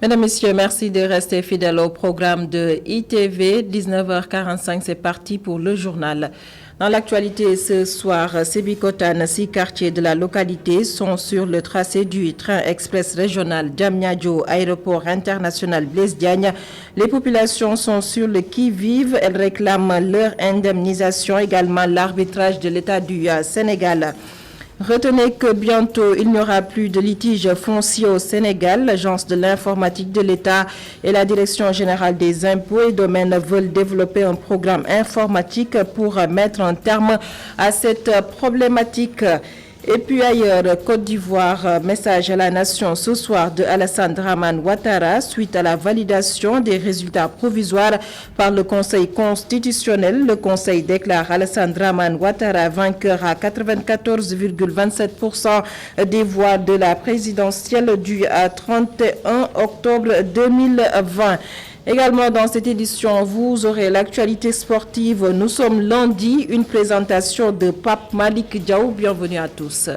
Mesdames, Messieurs, merci de rester fidèles au programme de ITV. 19h45, c'est parti pour le journal. Dans l'actualité ce soir, Sébikotane, 6 quartiers de la localité sont sur le tracé du train express régional Diamniadio, aéroport international Blaise Diagne. Les populations sont sur le qui-vive. Elles réclament leur indemnisation, également l'arbitrage de l'État du Sénégal. Retenez que bientôt, il n'y aura plus de litiges fonciers au Sénégal. L'Agence de l'informatique de l'État et la Direction générale des impôts et domaines veulent développer un programme informatique pour mettre un terme à cette problématique. Et puis ailleurs, Côte d'Ivoire, message à la nation ce soir de Alassane Dramane Ouattara suite à la validation des résultats provisoires par le Conseil constitutionnel. Le Conseil déclare Alassane Dramane Ouattara vainqueur à 94,27% des voix de la présidentielle du 31 octobre 2020. Également dans cette édition, vous aurez l'actualité sportive. Nous sommes lundi, une présentation de Pape Malik Diaw. Bienvenue à tous.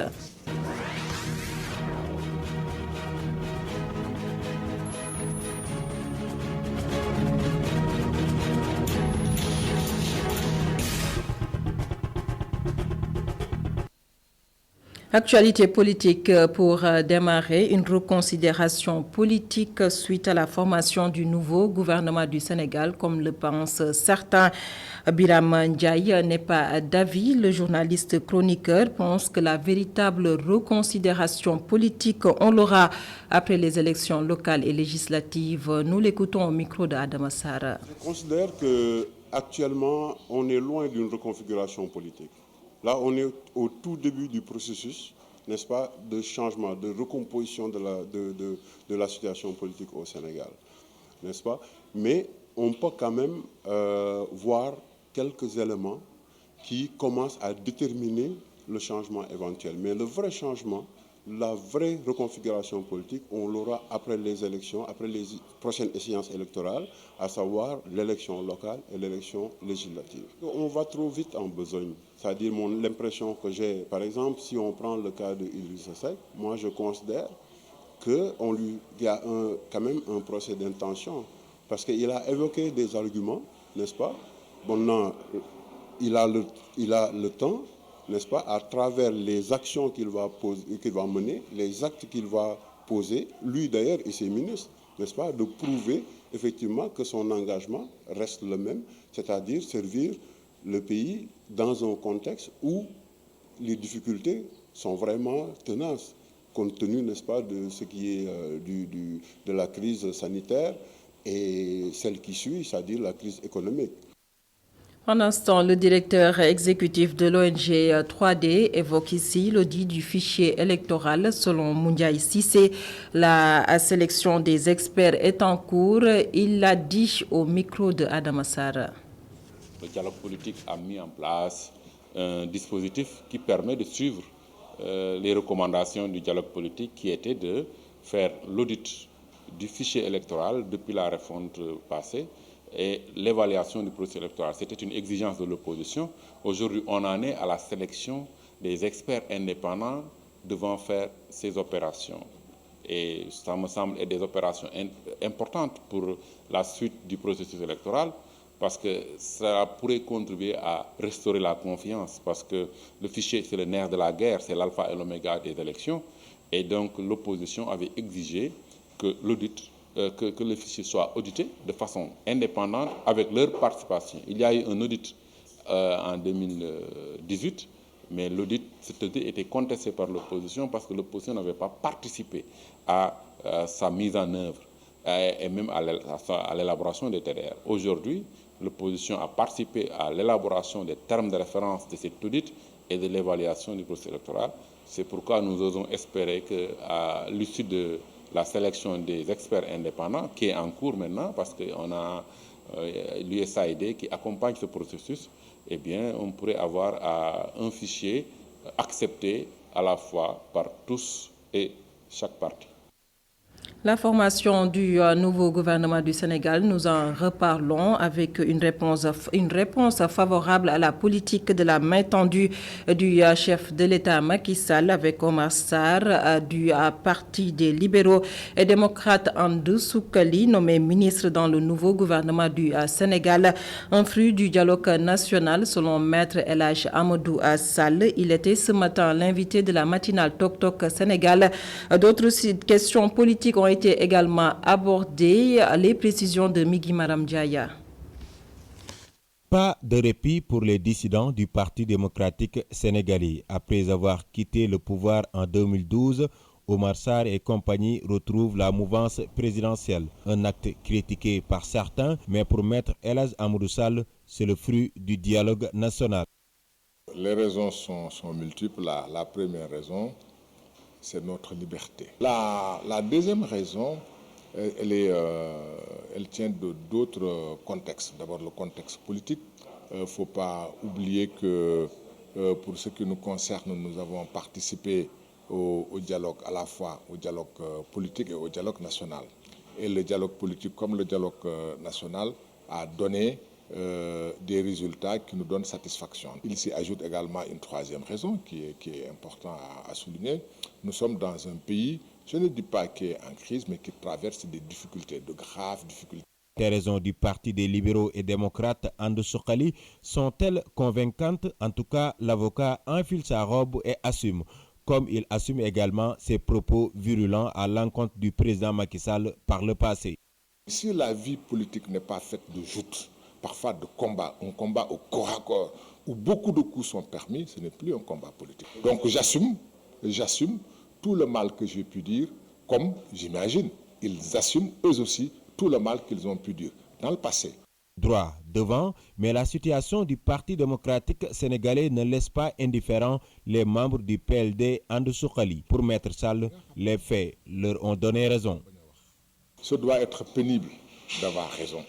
Actualité politique pour démarrer, une reconsidération politique suite à la formation du nouveau gouvernement du Sénégal, comme le pensent certains. Biram Ndiaye n'est pas d'avis. Le journaliste chroniqueur pense que la véritable reconsidération politique, on l'aura après les élections locales et législatives. Nous l'écoutons au micro d'Adama Sarr. Je considère qu'actuellement, on est loin d'une reconfiguration politique. Là, on est au tout début du processus, n'est-ce pas, de changement, de recomposition de la situation politique au Sénégal, n'est-ce pas? Mais on peut quand même voir quelques éléments qui commencent à déterminer le changement éventuel. Mais le vrai changement, la vraie reconfiguration politique, on l'aura après les élections, après les prochaines échéances électorales, à savoir l'élection locale et l'élection législative. On va trop vite en besogne. C'est-à-dire l'impression que j'ai, par exemple, si on prend le cas de Idrissa Seck, moi je considère qu'il y a quand même un procès d'intention, parce qu'il a évoqué des arguments, n'est-ce pas? Bon, il a le temps, n'est-ce pas, à travers les actions qu'il va mener, les actes qu'il va poser, lui d'ailleurs et ses ministres, n'est-ce pas, de prouver effectivement que son engagement reste le même, c'est-à-dire servir le pays dans un contexte où les difficultés sont vraiment tenaces, compte tenu, n'est-ce pas, de ce qui est de la crise sanitaire et celle qui suit, c'est-à-dire la crise économique. Pendant ce temps, le directeur exécutif de l'ONG 3D évoque ici l'audit du fichier électoral. Selon Moundiaï Sissé, la sélection des experts est en cours. Il l'a dit au micro de Adama Sarr. Le dialogue politique a mis en place un dispositif qui permet de suivre les recommandations du dialogue politique qui était de faire l'audit du fichier électoral depuis la refonte passée et l'évaluation du processus électoral. C'était une exigence de l'opposition. Aujourd'hui, on en est à la sélection des experts indépendants devant faire ces opérations. Et ça me semble être des opérations importantes pour la suite du processus électoral, parce que ça pourrait contribuer à restaurer la confiance, parce que le fichier, c'est le nerf de la guerre, c'est l'alpha et l'oméga des élections. Et donc, l'opposition avait exigé que l'audit que le fichier soit audité de façon indépendante avec leur participation. Il y a eu un audit en 2018, mais cet audit était contesté par l'opposition parce que l'opposition n'avait pas participé à sa mise en œuvre et même à l'élaboration des TDR. Aujourd'hui, l'opposition a participé à l'élaboration des termes de référence de cet audit et de l'évaluation du processus électoral. C'est pourquoi nous osons espérer qu'à l'issue de la sélection des experts indépendants, qui est en cours maintenant, parce qu'on a l'USAID qui accompagne ce processus, eh bien, on pourrait avoir un fichier accepté à la fois par tous et chaque parti. La formation du nouveau gouvernement du Sénégal, nous en reparlons avec une réponse favorable à la politique de la main tendue du chef de l'État Macky Sall avec Omar Sarr du Parti des libéraux et démocrates Andou Soukali, nommé ministre dans le nouveau gouvernement du Sénégal. Un fruit du dialogue national selon Maître El Hadj Amadou Sall. Il était ce matin l'invité de la matinale Tok Tok Sénégal. D'autres questions politiques ont été également abordées. Les précisions de Migui Maram Diaya. Pas de répit pour les dissidents du Parti démocratique sénégalais. Après avoir quitté le pouvoir en 2012, Omar Sarr et compagnie retrouvent la mouvance présidentielle. Un acte critiqué par certains, mais pour Maître El Hadj Amadou Sall, c'est le fruit du dialogue national. Les raisons sont multiples. La première raison, c'est notre liberté. La deuxième raison, elle tient d'autres contextes. D'abord, le contexte politique. Il ne faut pas oublier que pour ce qui nous concerne, nous avons participé au dialogue, à la fois au dialogue politique et au dialogue national. Et le dialogue politique comme le dialogue national a donné des résultats qui nous donnent satisfaction. Il s'y ajoute également une troisième raison qui est importante à souligner. Nous sommes dans un pays, je ne dis pas qui est en crise, mais qui traverse des difficultés, de graves difficultés. Les raisons du Parti des libéraux et démocrates Andou Soukali sont-elles convaincantes? En tout cas, l'avocat enfile sa robe et assume. Comme il assume également ses propos virulents à l'encontre du président Macky Sall par le passé. Si la vie politique n'est pas faite de joutes, parfois de combats, un combat au corps à corps, où beaucoup de coups sont permis, ce n'est plus un combat politique. Donc j'assume tout le mal que j'ai pu dire, comme j'imagine, ils assument eux aussi tout le mal qu'ils ont pu dire dans le passé. Droit devant, mais la situation du Parti démocratique sénégalais ne laisse pas indifférents les membres du PLD Andou Soukali. Pour Maître Sall, les faits leur ont donné raison. Ce doit être pénible d'avoir raison.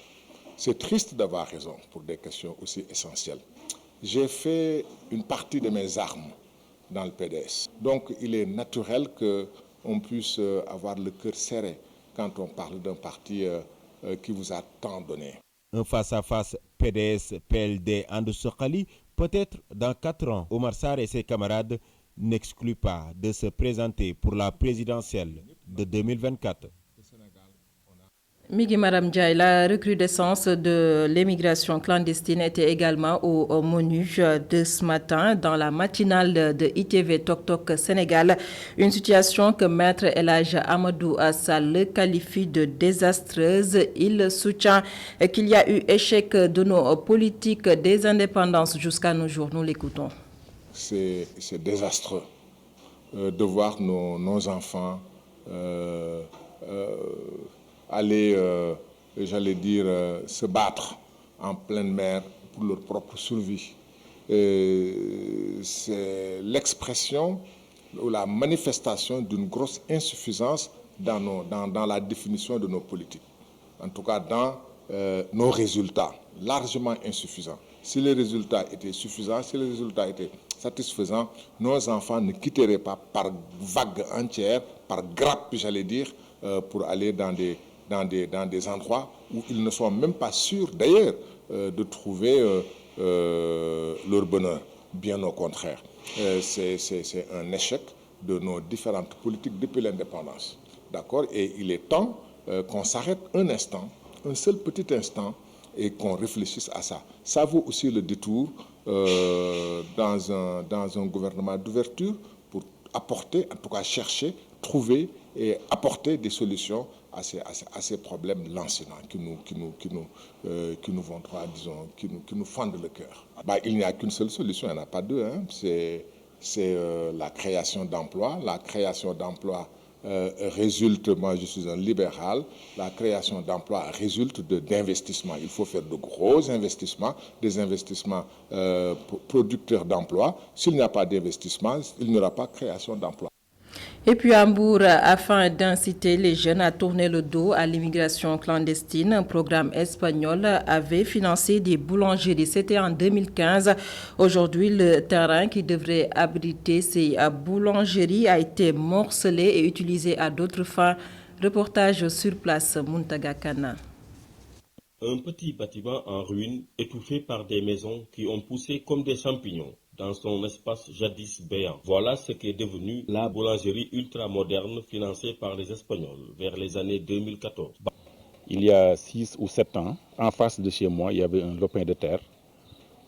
C'est triste d'avoir raison pour des questions aussi essentielles. J'ai fait une partie de mes armes dans le PDS. Donc il est naturel qu'on puisse avoir le cœur serré quand on parle d'un parti qui vous a tant donné. Un face-à-face PDS-PLD Andou Soukali, peut-être dans 4 ans, Omar Sarr et ses camarades n'excluent pas de se présenter pour la présidentielle de 2024. Migui Maram Diaye, la recrudescence de l'émigration clandestine était également au menu de ce matin dans la matinale de ITV Tok Tok Sénégal. Une situation que Maître El Hadj Amadou Sall qualifie de désastreuse. Il soutient qu'il y a eu échec de nos politiques des indépendances jusqu'à nos jours. Nous l'écoutons. C'est désastreux de voir nos enfants aller, j'allais dire, se battre en pleine mer pour leur propre survie. C'est l'expression ou la manifestation d'une grosse insuffisance dans la définition de nos politiques. En tout cas, dans nos résultats, largement insuffisants. Si les résultats étaient suffisants, si les résultats étaient satisfaisants, nos enfants ne quitteraient pas par vagues entières, par grappes, j'allais dire, pour aller dans des endroits où ils ne sont même pas sûrs d'ailleurs de trouver leur bonheur. Bien au contraire. C'est un échec de nos différentes politiques depuis l'indépendance. D'accord? Et il est temps qu'on s'arrête un instant, un seul petit instant, et qu'on réfléchisse à ça. Ça vaut aussi le détour dans un gouvernement d'ouverture pour apporter, en tout cas chercher, trouver et apporter des solutions à ces problèmes lancinants qui nous vont droit, disons, qui nous fendent le cœur. Il n'y a qu'une seule solution, il n'y en a pas deux. Hein. C'est la création d'emplois. La création d'emplois résulte, moi je suis un libéral, la création d'emplois résulte d'investissements. Il faut faire de gros investissements, des investissements producteurs d'emplois. S'il n'y a pas d'investissement, il n'y aura pas de création d'emplois. Et puis à Mbour, afin d'inciter les jeunes à tourner le dos à l'immigration clandestine, un programme espagnol avait financé des boulangeries. C'était en 2015. Aujourd'hui, le terrain qui devrait abriter ces boulangeries a été morcelé et utilisé à d'autres fins. Reportage sur place, Muntaga Kana. Un petit bâtiment en ruine, étouffé par des maisons qui ont poussé comme des champignons dans son espace jadis béant. Voilà ce qu'est devenu la boulangerie ultramoderne financée par les Espagnols vers les années 2014. Il y a 6 ou 7 ans, en face de chez moi, il y avait un lopin de terre,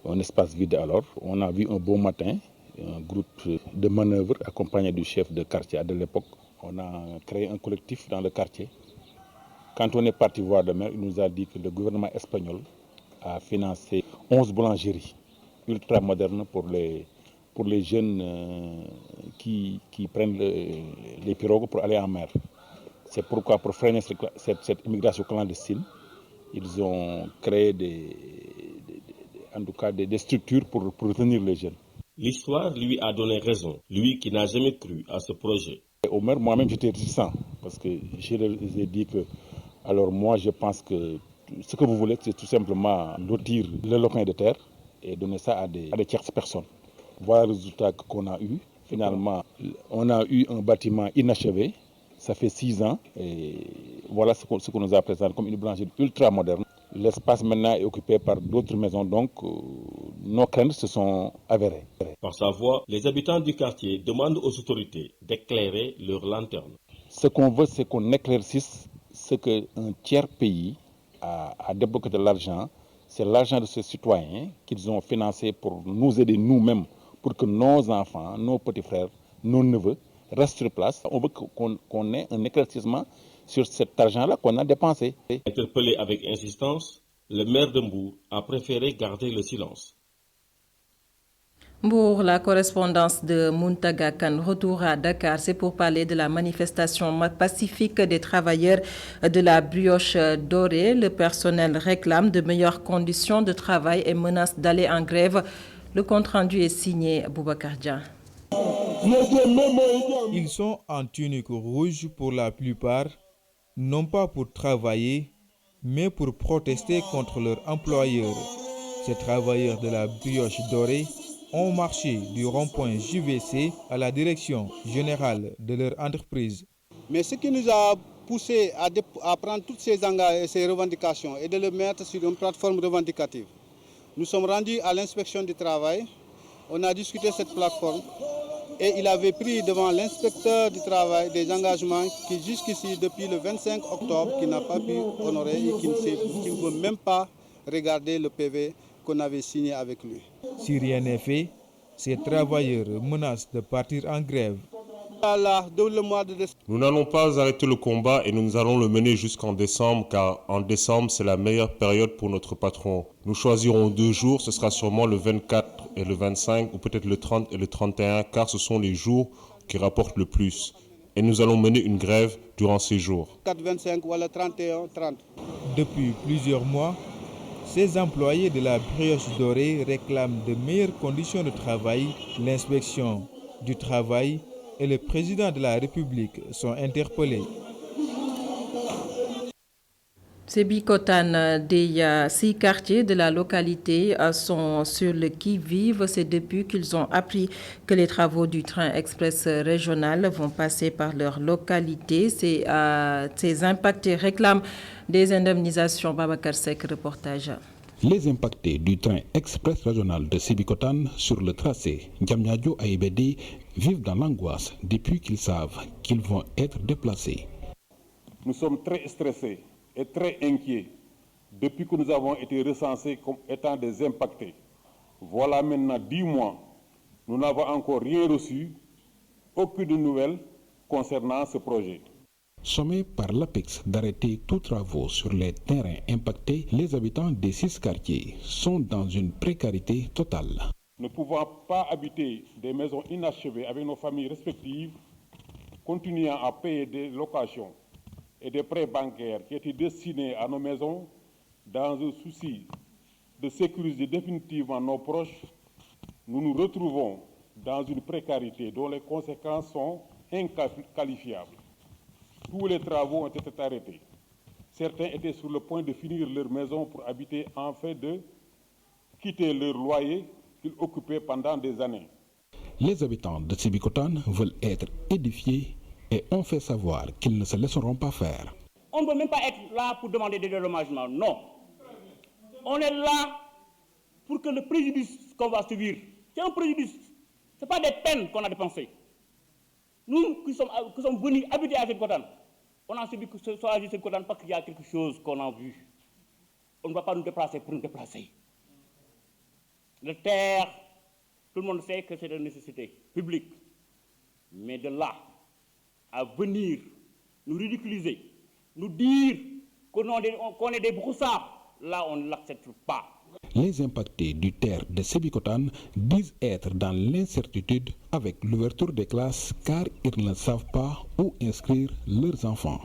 un espace vide alors. On a vu un beau matin un groupe de manœuvre accompagné du chef de quartier de l'époque. On a créé un collectif dans le quartier. Quand on est parti voir le maire, il nous a dit que le gouvernement espagnol a financé 11 boulangeries ultramodernes pour les jeunes qui prennent les pirogues pour aller en mer. C'est pourquoi, pour freiner cette immigration clandestine, ils ont créé des structures pour retenir les jeunes. L'histoire lui a donné raison, lui qui n'a jamais cru à ce projet. Au maire, moi-même, j'étais réticent parce que je leur ai dit que, alors moi, je pense que ce que vous voulez, c'est tout simplement lotir le lopin de terre et donner ça à des tierces personnes. Voilà le résultat qu'on a eu. Finalement, on a eu un bâtiment inachevé. Ça fait 6 ans et voilà ce qu'on nous a présenté comme une boulangerie ultra moderne. L'espace maintenant est occupé par d'autres maisons, donc nos craintes se sont avérées. Par sa voix, les habitants du quartier demandent aux autorités d'éclairer leurs lanternes. Ce qu'on veut, c'est qu'on éclaircisse ce qu'un tiers pays a débloqué de l'argent. C'est l'argent de ces citoyens qu'ils ont financé pour nous aider nous-mêmes, pour que nos enfants, nos petits frères, nos neveux restent sur place. On veut qu'on ait un éclaircissement sur cet argent-là qu'on a dépensé. Interpellé avec insistance, le maire de Mbour a préféré garder le silence. Pour la correspondance de Muntaga Kane, retour à Dakar, c'est pour parler de la manifestation pacifique des travailleurs de la brioche dorée. Le personnel réclame de meilleures conditions de travail et menace d'aller en grève. Le compte-rendu est signé Boubacar Dia. Ils sont en tunique rouge pour la plupart, non pas pour travailler, mais pour protester contre leur employeur. Ces travailleurs de la brioche dorée ont marché du rond-point JVC à la direction générale de leur entreprise. Mais ce qui nous a poussé à prendre toutes ces revendications et de les mettre sur une plateforme revendicative. Nous sommes rendus à l'inspection du travail, on a discuté cette plateforme et il avait pris devant l'inspecteur du travail des engagements qui jusqu'ici, depuis le 25 octobre, qui n'a pas pu honorer et qui ne veut même pas regarder le PV qu'on avait signé avec lui. Si rien n'est fait, ces travailleurs menacent de partir en grève. Nous n'allons pas arrêter le combat et nous allons le mener jusqu'en décembre, car en décembre, c'est la meilleure période pour notre patron. Nous choisirons 2 jours, ce sera sûrement le 24 et le 25, ou peut-être le 30 et le 31, car ce sont les jours qui rapportent le plus. Et nous allons mener une grève durant ces jours. 4, 25 ou le 31, 30. Depuis plusieurs mois, ces employés de la brioche dorée réclament de meilleures conditions de travail. L'inspection du travail et le président de la République sont interpellés. Sébikotane, des 6 quartiers de la localité sont sur le qui-vive. C'est depuis qu'ils ont appris que les travaux du train express régional vont passer par leur localité. Ces impactés réclament des indemnisations. Babacar Seck, reportage. Les impactés du train express régional de Sébikotane sur le tracé Diamniadio à Ibedi vivent dans l'angoisse depuis qu'ils savent qu'ils vont être déplacés. Nous sommes très stressés et très inquiets depuis que nous avons été recensés comme étant des impactés. Voilà maintenant 10 mois, nous n'avons encore rien reçu, aucune nouvelle concernant ce projet. Sommés par l'APEX d'arrêter tous travaux sur les terrains impactés, les habitants des 6 quartiers sont dans une précarité totale. Ne pouvant pas habiter des maisons inachevées avec nos familles respectives, continuant à payer des locations et des prêts bancaires qui étaient destinés à nos maisons dans un souci de sécuriser définitivement nos proches, nous nous retrouvons dans une précarité dont les conséquences sont inqualifiables. Tous les travaux ont été arrêtés. Certains étaient sur le point de finir leur maison pour habiter afin de quitter leur loyer qu'ils occupaient pendant des années. Les habitants de Sébikotane veulent être édifiés et ont fait savoir qu'ils ne se laisseront pas faire. On ne peut même pas être là pour demander des dédommagements, non. On est là pour que le préjudice qu'on va subir, c'est un préjudice, ce n'est pas des peines qu'on a dépensées. Nous qui sommes venus habiter à Sébikotane, on a subi que ce soit à Sébikotane parce qu'il y a quelque chose qu'on a vu. On ne va pas nous déplacer pour nous déplacer. Le terre, tout le monde sait que c'est une nécessité publique. Mais de là à venir nous ridiculiser, nous dire qu'on est des broussards, là on ne l'accepte pas. Les impactés du terre de Sébikotane disent être dans l'incertitude avec l'ouverture des classes car ils ne savent pas où inscrire leurs enfants.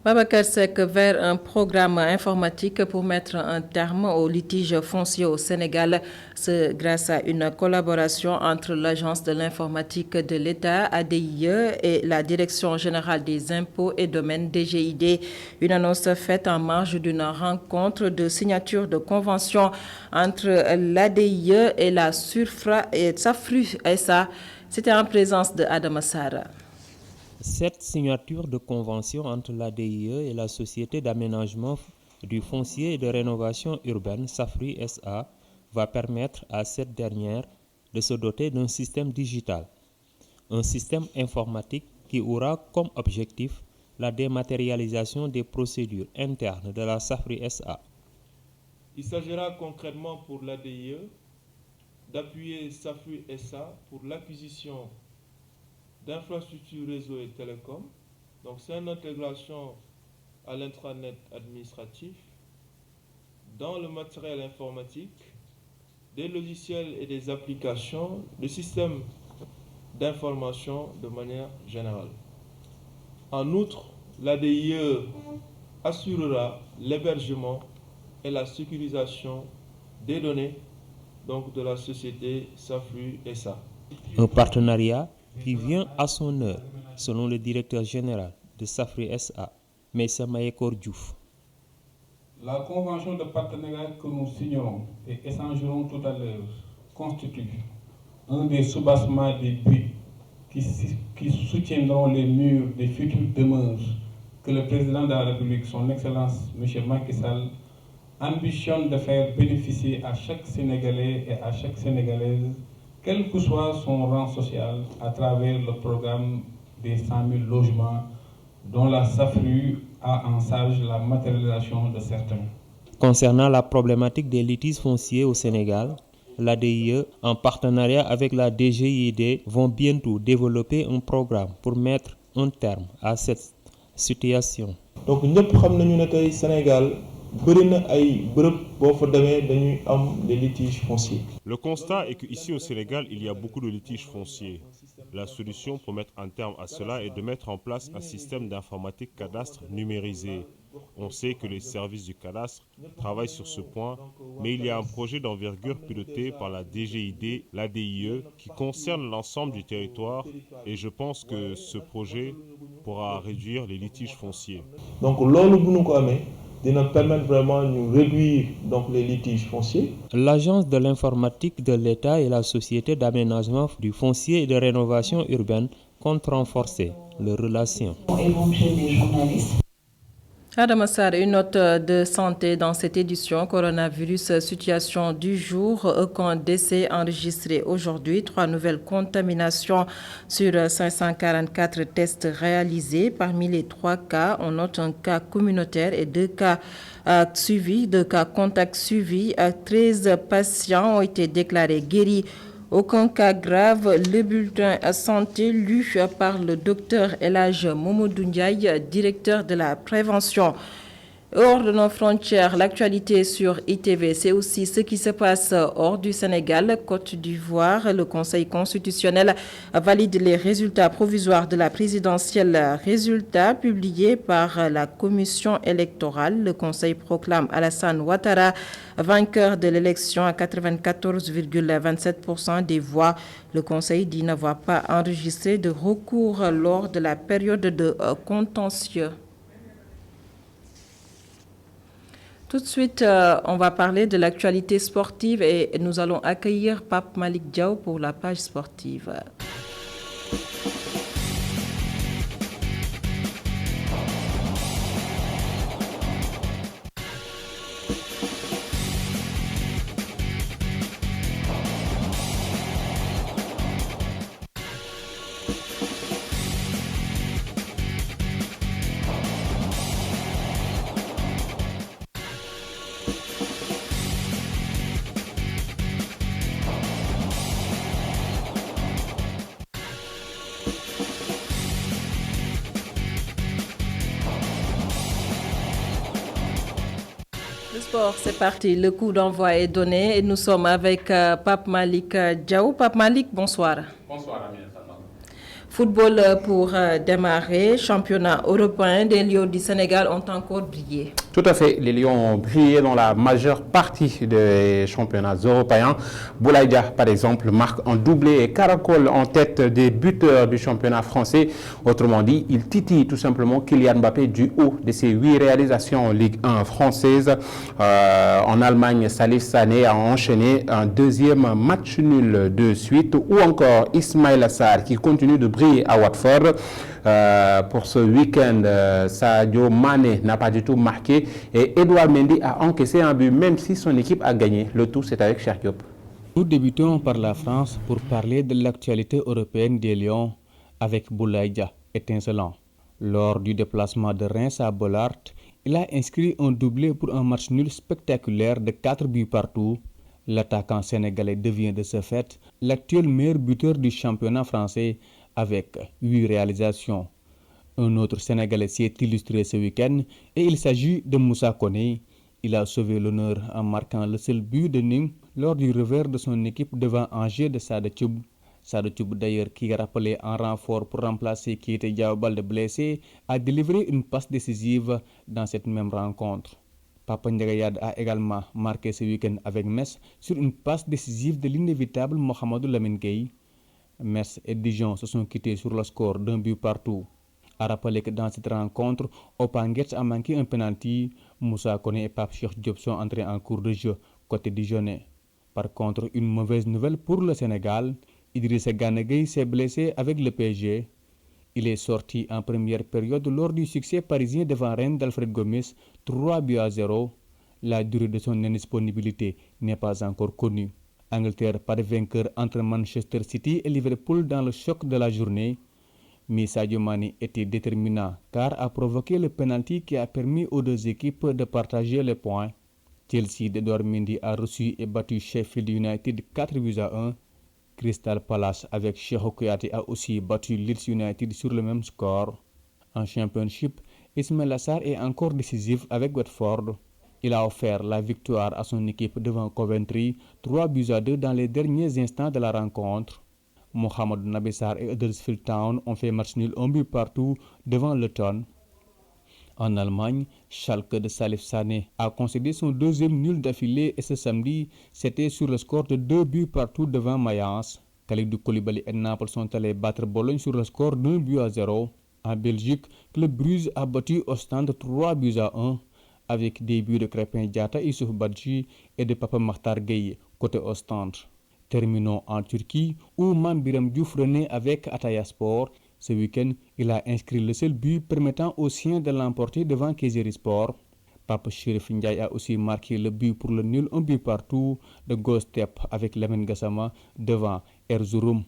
Babacar Seck vers un programme informatique pour mettre un terme aux litiges fonciers au Sénégal. C'est grâce à une collaboration entre l'Agence de l'informatique de l'État, ADIE, et la Direction générale des impôts et domaines, DGID. Une annonce faite en marge d'une rencontre de signature de convention entre l'ADIE et la SAFRU SA. C'était en présence de Adama Sara. Cette signature de convention entre l'ADIE et la Société d'aménagement du foncier et de rénovation urbaine, SAFRU SA, va permettre à cette dernière de se doter d'un système digital, un système informatique qui aura comme objectif la dématérialisation des procédures internes de la SAFRU SA. Il s'agira concrètement pour l'ADIE d'appuyer SAFRU SA pour l'acquisition d'infrastructures réseau et télécom. Donc c'est une intégration à l'intranet administratif, dans le matériel informatique, des logiciels et des applications, des systèmes d'information de manière générale. En outre, l'ADIE assurera l'hébergement et la sécurisation des données donc de la société SAFRU SA. Un partenariat qui vient à son heure, selon le directeur général de SAFRU SA, M. Mayekor Diouf. La convention de partenariat que nous signerons et échangerons tout à l'heure constitue un des soubassements des buts qui soutiendront les murs des futures demeures que le président de la République, son Excellence M. Macky Sall, ambitionne de faire bénéficier à chaque Sénégalais et à chaque Sénégalaise, quel que soit son rang social, à travers le programme des 100 000 logements dont la SAFRU a en charge la matérialisation de certains. Concernant la problématique des litiges fonciers au Sénégal, l'ADIE, en partenariat avec la DGID, vont bientôt développer un programme pour mettre un terme à cette situation. Donc, nous savons que le Sénégal des litiges fonciers. Le constat est qu'ici au Sénégal, il y a beaucoup de litiges fonciers. La solution pour mettre un terme à cela est de mettre en place un système d'informatique cadastre numérisé. On sait que les services du cadastre travaillent sur ce point, mais il y a un projet d'envergure piloté par la DGID, l'ADIE, qui concerne l'ensemble du territoire et je pense que ce projet pourra réduire les litiges fonciers. Donc, nous permettre vraiment de réduire donc, les litiges fonciers. L'Agence de l'informatique de l'État et la Société d'aménagement du foncier et de rénovation urbaine comptent renforcer leurs relations. Adam Assar, une note de santé dans cette édition. Coronavirus, situation du jour. Aucun décès enregistré aujourd'hui. 3 nouvelles contaminations sur 544 tests réalisés. Parmi les 3 cas, on note un cas communautaire et 2 cas suivis, 2 cas contacts suivis. 13 patients ont été déclarés guéris. Aucun cas grave. Le bulletin santé lu par le docteur Elhadj Momodou Ndiaye, directeur de la prévention. Hors de nos frontières, l'actualité sur ITV, c'est aussi ce qui se passe hors du Sénégal, Côte d'Ivoire. Le Conseil constitutionnel valide les résultats provisoires de la présidentielle. Résultats publiés par la commission électorale. Le Conseil proclame Alassane Ouattara vainqueur de l'élection à 94,27% des voix. Le Conseil dit n'avoir pas enregistré de recours lors de la période de contentieux. Tout de suite, on va parler de l'actualité sportive et nous allons accueillir Pape Malik Diaw pour la page sportive. Le sport, c'est parti. Le coup d'envoi est donné et nous sommes avec Pape Malick Diaw. Pape Malick, bonsoir. Bonsoir, Amina. Football pour démarrer. Championnat européen, des Lions du Sénégal ont encore brillé. Tout à fait. Les Lions ont brillé dans la majeure partie des championnats européens. Boulaye Dia, par exemple, marque un doublé et caracole en tête des buteurs du championnat français. Autrement dit, il titille tout simplement Kylian Mbappé du haut de ses 8 réalisations en Ligue 1 française. En Allemagne, Salif Sané a enchaîné un deuxième match nul de suite. Ou encore Ismaïla Sarr qui continue de briller à Watford. Pour ce week-end, Sadio Mané n'a pas du tout marqué et Edouard Mendy a encaissé un but même si son équipe a gagné. Le tout, c'est avec Cheikh Diop. Nous débutons par la France pour parler de l'actualité européenne des Lions avec Boulaye Dia, étincelant. Lors du déplacement de Reims à Bollaert, il a inscrit un doublé pour un match nul spectaculaire de 4 buts partout. L'attaquant sénégalais devient de ce fait l'actuel meilleur buteur du championnat français avec 8 réalisations. Un autre Sénégalais s'est illustré ce week-end et il s'agit de Moussa Koné. Il a sauvé l'honneur en marquant le seul but de Nîmes lors du revers de son équipe devant Angers de Sada Thioub. Sada Thioub d'ailleurs, qui est rappelé en renfort pour remplacer Keita Diaobal blessé, a délivré une passe décisive dans cette même rencontre. Papa Ndiagayad a également marqué ce week-end avec Metz sur une passe décisive de l'inévitable Mohamedou Lamine Gueye. Metz et Dijon se sont quittés sur le score d'un but partout. A rappeler que dans cette rencontre, Opanguet a manqué un penalty. Moussa Koné et Pape Cheikh Diop sont entrés en cours de jeu côté dijonnais. Par contre, une mauvaise nouvelle pour le Sénégal. Idrissa Gana Gueye s'est blessé avec le PSG. Il est sorti en première période lors du succès parisien devant Rennes d'Alfred Gomis, 3-0. La durée de son indisponibilité n'est pas encore connue. Angleterre pas de vainqueur entre Manchester City et Liverpool dans le choc de la journée. Mais Sadio Mané était déterminant car a provoqué le penalty qui a permis aux deux équipes de partager les points. Chelsea d'Edouard Mendy a reçu et battu Sheffield United 4-1. Crystal Palace avec Cheikhou Kouyaté a aussi battu Leeds United sur le même score. En Championship, Ismaïla Sarr est encore décisif avec Watford. Il a offert la victoire à son équipe devant Coventry, 3-2 dans les derniers instants de la rencontre. Mohamed Nabi Sarr et Huddersfield Town ont fait match nul 1 but partout devant Luton. En Allemagne, Schalke de Salif Sané a concédé son deuxième nul d'affilée et ce samedi, c'était sur le score de 2 buts partout devant Mayence. Kalidou Koulibaly et Naples sont allés battre Bologne sur le score d'1-0. En Belgique, Club Brugge a battu Ostende 3-1. Avec des buts de Crépin Diatta, Youssouf Badji et de Papa Makhtar Gueye côté Ostende. Terminons en Turquie où Mambiram Diouf renaît avec Atayaspor. Ce week-end, il a inscrit le seul but permettant aux siens de l'emporter devant Kayserispor. Pape Chérif Ndiaye a aussi marqué le but pour le nul 1 but partout de Gostep avec Lamine Gassama devant Erzurum.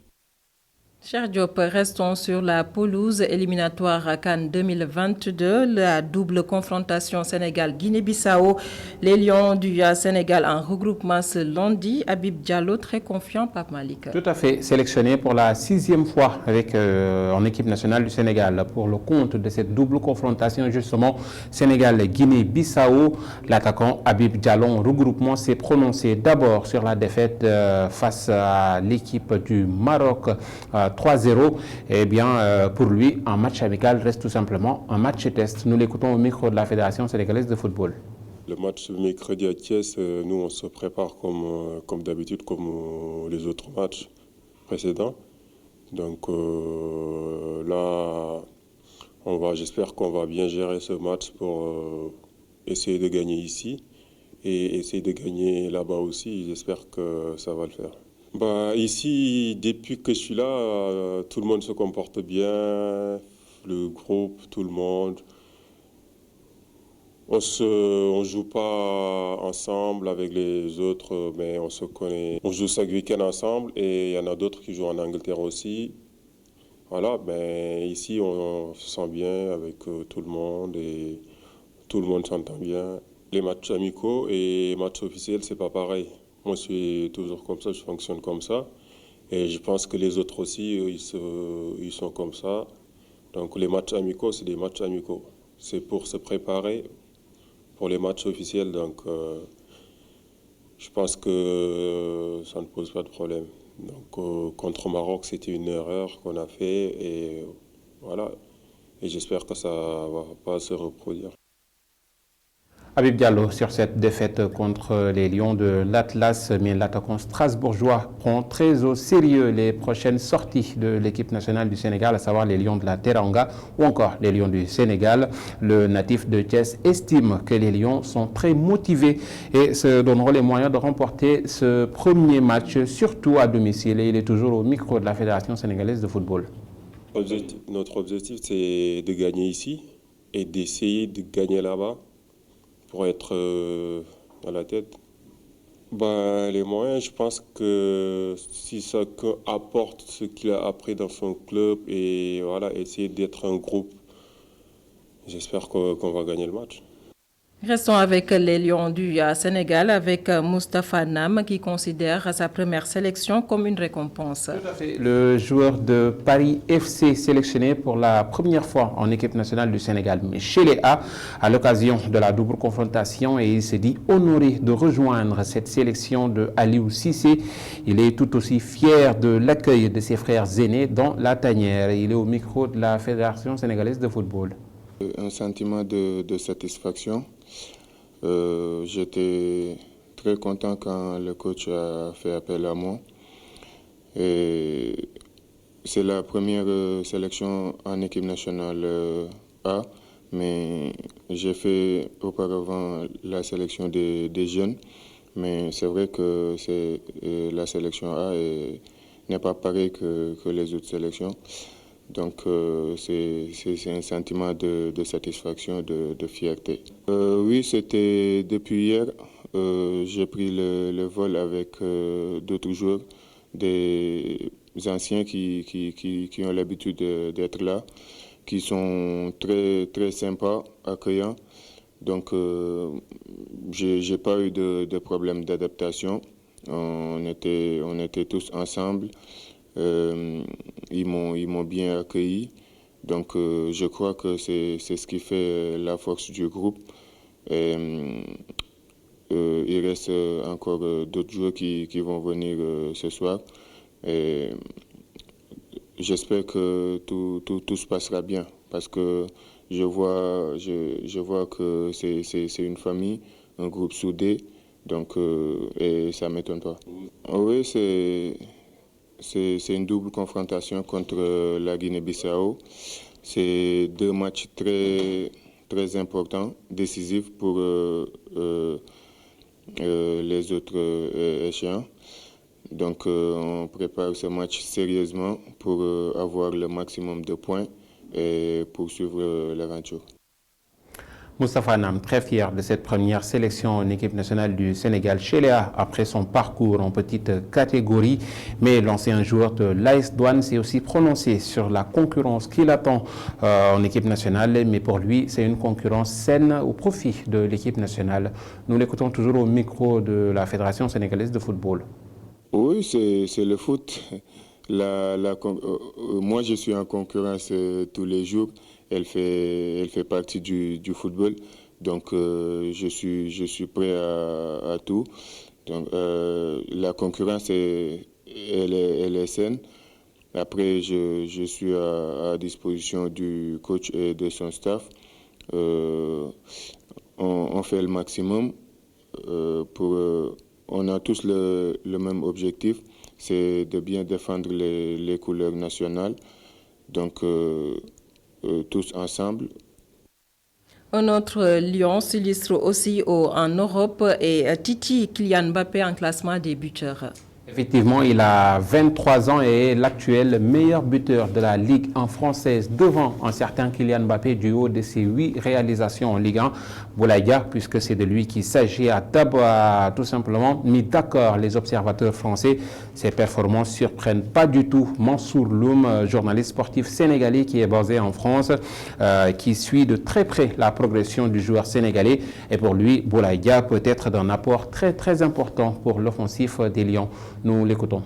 Cher Diop, restons sur la pelouse éliminatoire à Cannes 2022, la double confrontation Sénégal-Guinée-Bissau. Les Lions du Sénégal en regroupement ce lundi. Habib Diallo, très confiant, Pape Malick. Tout à fait, sélectionné pour la 6e fois avec, en équipe nationale du Sénégal pour le compte de cette double confrontation justement Sénégal-Guinée-Bissau. L'attaquant Habib Diallo en regroupement s'est prononcé d'abord sur la défaite face à l'équipe du Maroc 3-0, eh bien, pour lui, un match amical reste tout simplement un match test. Nous l'écoutons au micro de la Fédération sénégalaise de football. Le match mercredi à Thiès, nous, on se prépare comme d'habitude, comme les autres matchs précédents. Donc là, j'espère qu'on va bien gérer ce match pour essayer de gagner ici et essayer de gagner là-bas aussi. J'espère que ça va le faire. Ici, depuis que je suis là, tout le monde se comporte bien, le groupe, tout le monde. On joue pas ensemble avec les autres, mais on se connaît. On joue chaque week-end ensemble et il y en a d'autres qui jouent en Angleterre aussi. Voilà, ici, on se sent bien avec tout le monde et tout le monde s'entend bien. Les matchs amicaux et les matchs officiels, c'est pas pareil. Moi, je suis toujours comme ça, je fonctionne comme ça. Et je pense que les autres aussi, ils sont comme ça. Donc les matchs amicaux, c'est des matchs amicaux. C'est pour se préparer pour les matchs officiels. Donc, je pense que ça ne pose pas de problème. Donc, contre Maroc, c'était une erreur qu'on a fait et voilà. Et j'espère que ça ne va pas se reproduire. Habib Diallo sur cette défaite contre les Lions de l'Atlas, mais l'attaquant strasbourgeois prend très au sérieux les prochaines sorties de l'équipe nationale du Sénégal, à savoir les Lions de la Teranga ou encore les Lions du Sénégal. Le natif de Thiès estime que les Lions sont très motivés et se donneront les moyens de remporter ce premier match, surtout à domicile. Et il est toujours au micro de la Fédération sénégalaise de football. Notre objectif, c'est de gagner ici et d'essayer de gagner là-bas pour être à la tête. Les moyens, je pense que si chacun apporte ce qu'il a appris dans son club et voilà, essayer d'être un groupe, j'espère qu'on va gagner le match. Restons avec les Lions du Sénégal, avec Moustapha Nam qui considère sa première sélection comme une récompense. Le joueur de Paris FC sélectionné pour la première fois en équipe nationale du Sénégal, mais chez les A, à l'occasion de la double confrontation, et il s'est dit honoré de rejoindre cette sélection de Aliou Cissé. Il est tout aussi fier de l'accueil de ses frères aînés dans la tanière. Il est au micro de la Fédération sénégalaise de football. Un sentiment de satisfaction. J'étais très content quand le coach a fait appel à moi. C'est la première sélection en équipe nationale A, mais j'ai fait auparavant la sélection des jeunes. Mais c'est vrai que la sélection A n'est pas pareille que les autres sélections. Donc c'est un sentiment de satisfaction, de fierté. Oui, c'était depuis hier. J'ai pris le vol avec d'autres joueurs, des anciens qui ont l'habitude d'être là, qui sont très, très sympas, accueillants. Donc j'ai pas eu de problème d'adaptation. On était tous ensemble. Ils m'ont bien accueilli, donc je crois que c'est ce qui fait la force du groupe. Il reste encore d'autres joueurs qui vont venir ce soir. J'espère que tout se passera bien parce que je vois que c'est une famille, un groupe soudé, donc et ça ne m'étonne pas. Oui, c'est une double confrontation contre la Guinée-Bissau. C'est deux matchs très, très importants, décisifs pour les autres échéants. Donc on prépare ce match sérieusement pour avoir le maximum de points et poursuivre l'aventure. Moustapha Nam, très fier de cette première sélection en équipe nationale du Sénégal chez les A après son parcours en petite catégorie. Mais l'ancien joueur de l'AS Douanes s'est aussi prononcé sur la concurrence qu'il attend en équipe nationale. Mais pour lui, c'est une concurrence saine au profit de l'équipe nationale. Nous l'écoutons toujours au micro de la Fédération sénégalaise de football. Oui, c'est le foot. Moi, je suis en concurrence tous les jours. Elle fait partie du football, donc je suis prêt à tout. Donc la concurrence elle est saine. Après, je suis à disposition du coach et de son staff. On fait le maximum on a tous le même objectif, c'est de bien défendre les couleurs nationales. Donc tous ensemble. Un autre Lion s'illustre aussi en Europe et Titi Kylian Mbappé en classement des buteurs. Effectivement, il a 23 ans et est l'actuel meilleur buteur de la Ligue 1 française devant un certain Kylian Mbappé du haut de ses 8 réalisations en Ligue 1. Boulaye Dia, puisque c'est de lui qu'il s'agit, a tout simplement mis d'accord les observateurs français. Ses performances surprennent pas du tout Mansour Loum, journaliste sportif sénégalais qui est basé en France, qui suit de très près la progression du joueur sénégalais. Et pour lui, Boulaye Dia peut être d'un apport très très important pour l'offensif des Lions. Nous l'écoutons.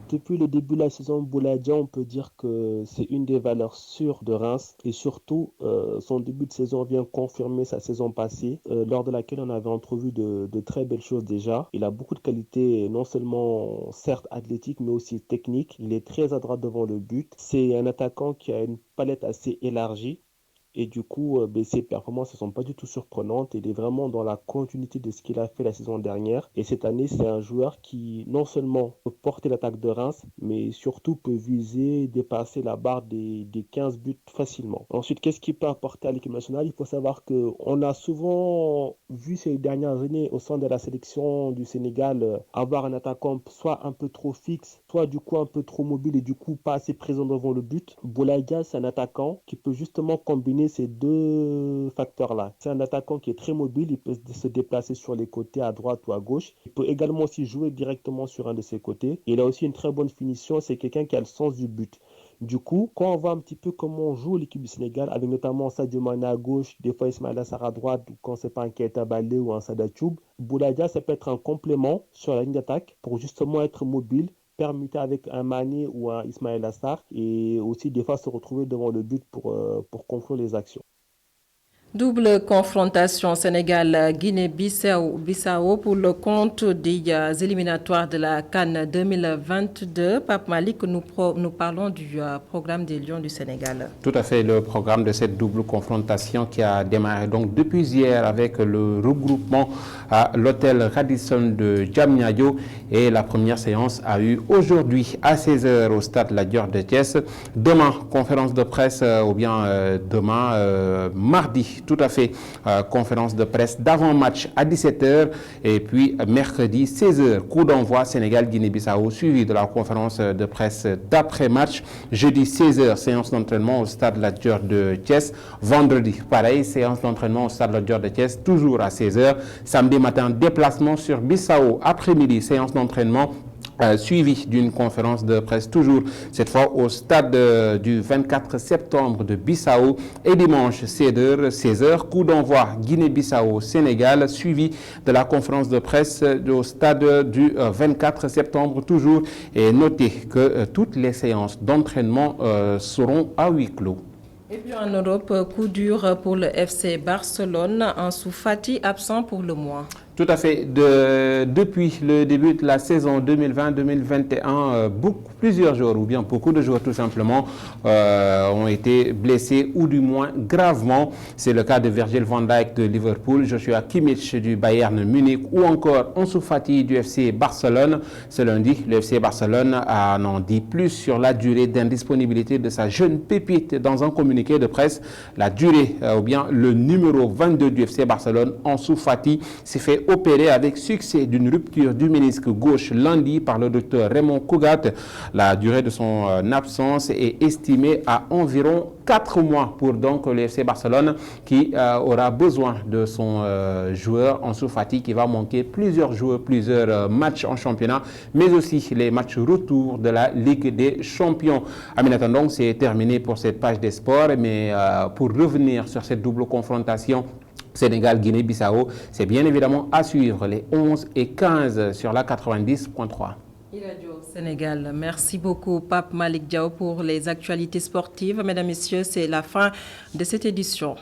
Depuis le début de la saison, Boulaye Dia, on peut dire que c'est une des valeurs sûres de Reims et surtout son début de saison vient confirmer sa saison passée lors de laquelle on avait entrevu de très belles choses déjà. Il a beaucoup de qualités, non seulement certes athlétiques mais aussi techniques. Il est très adroit devant le but. C'est un attaquant qui a une palette assez élargie. Et du coup, ses performances ne sont pas du tout surprenantes. Il est vraiment dans la continuité de ce qu'il a fait la saison dernière. Et cette année, c'est un joueur qui non seulement peut porter l'attaque de Reims, mais surtout peut viser, dépasser la barre des 15 buts facilement. Ensuite, qu'est-ce qu'il peut apporter à l'équipe nationale? Il faut savoir qu'on a souvent vu ces dernières années au sein de la sélection du Sénégal avoir un attaquant soit un peu trop fixe, soit du coup un peu trop mobile et du coup pas assez présent devant le but. Boulaye Dia, c'est un attaquant qui peut justement combiner ces deux facteurs-là. C'est un attaquant qui est très mobile, il peut se déplacer sur les côtés à droite ou à gauche. Il peut également aussi jouer directement sur un de ses côtés. Il a aussi une très bonne finition, c'est quelqu'un qui a le sens du but. Du coup, quand on voit un petit peu comment joue l'équipe du Sénégal, avec notamment Sadio Mané à gauche, des fois Ismaïla Sarr à droite, ou quand c'est pas un Keita Baldé ou un Sada Thioub, Boulaye Dia, ça peut être un complément sur la ligne d'attaque pour justement être mobile, permuter avec un Mané ou un Ismaïla Sarr et aussi des fois se retrouver devant le but pour conclure les actions. Double confrontation Sénégal-Guinée-Bissau pour le compte des éliminatoires de la CAN 2022. Pape Malik, nous parlons du programme des Lions du Sénégal. Tout à fait, le programme de cette double confrontation qui a démarré donc depuis hier avec le regroupement à l'hôtel Radisson de Diamniadio et la première séance a eu aujourd'hui à 16h au stade Lat Dior de Thiès. Demain, conférence de presse ou bien demain, mardi, tout à fait, conférence de presse d'avant-match à 17h et puis mercredi 16h, coup d'envoi Sénégal-Guinée-Bissau suivi de la conférence de presse d'après-match. Jeudi 16h, séance d'entraînement au stade Lat Dior de Thiès. Vendredi, pareil, séance d'entraînement au stade Lat Dior de Thiès, toujours à 16h. Samedi matin, déplacement sur Bissau. Après-midi, séance d'entraînement suivi d'une conférence de presse toujours cette fois au stade du 24 septembre de Bissau et dimanche 16h, coup d'envoi Guinée-Bissau Sénégal suivi de la conférence de presse au stade du 24 septembre toujours et notez que toutes les séances d'entraînement seront à huis clos. Et puis en Europe, coup dur pour le FC Barcelone, Ansu Fati absent pour le mois. Tout à fait. Depuis le début de la saison 2020-2021, plusieurs joueurs, ou bien beaucoup de joueurs tout simplement, ont été blessés ou du moins gravement. C'est le cas de Virgil van Dijk de Liverpool, Joshua Kimmich du Bayern Munich ou encore Ansu Fati du FC Barcelone. Ce lundi, le FC Barcelone en dit plus sur la durée d'indisponibilité de sa jeune pépite dans un communiqué de presse. La durée, ou bien le numéro 22 du FC Barcelone, Ansu Fati, s'est fait opéré avec succès d'une rupture du ménisque gauche lundi par le docteur Raymond Cougat. La durée de son absence est estimée à environ 4 mois pour donc le FC Barcelone qui aura besoin de son joueur Ansu Fati qui va manquer plusieurs matchs en championnat mais aussi les matchs retour de la Ligue des Champions. Aminata, donc c'est terminé pour cette page des sports mais pour revenir sur cette double confrontation Sénégal-Guinée-Bissau, c'est bien évidemment à suivre les 11 et 15 sur la 90.3. Sénégal. Merci beaucoup Pape Malik Diao pour les actualités sportives. Mesdames, Messieurs, c'est la fin de cette édition.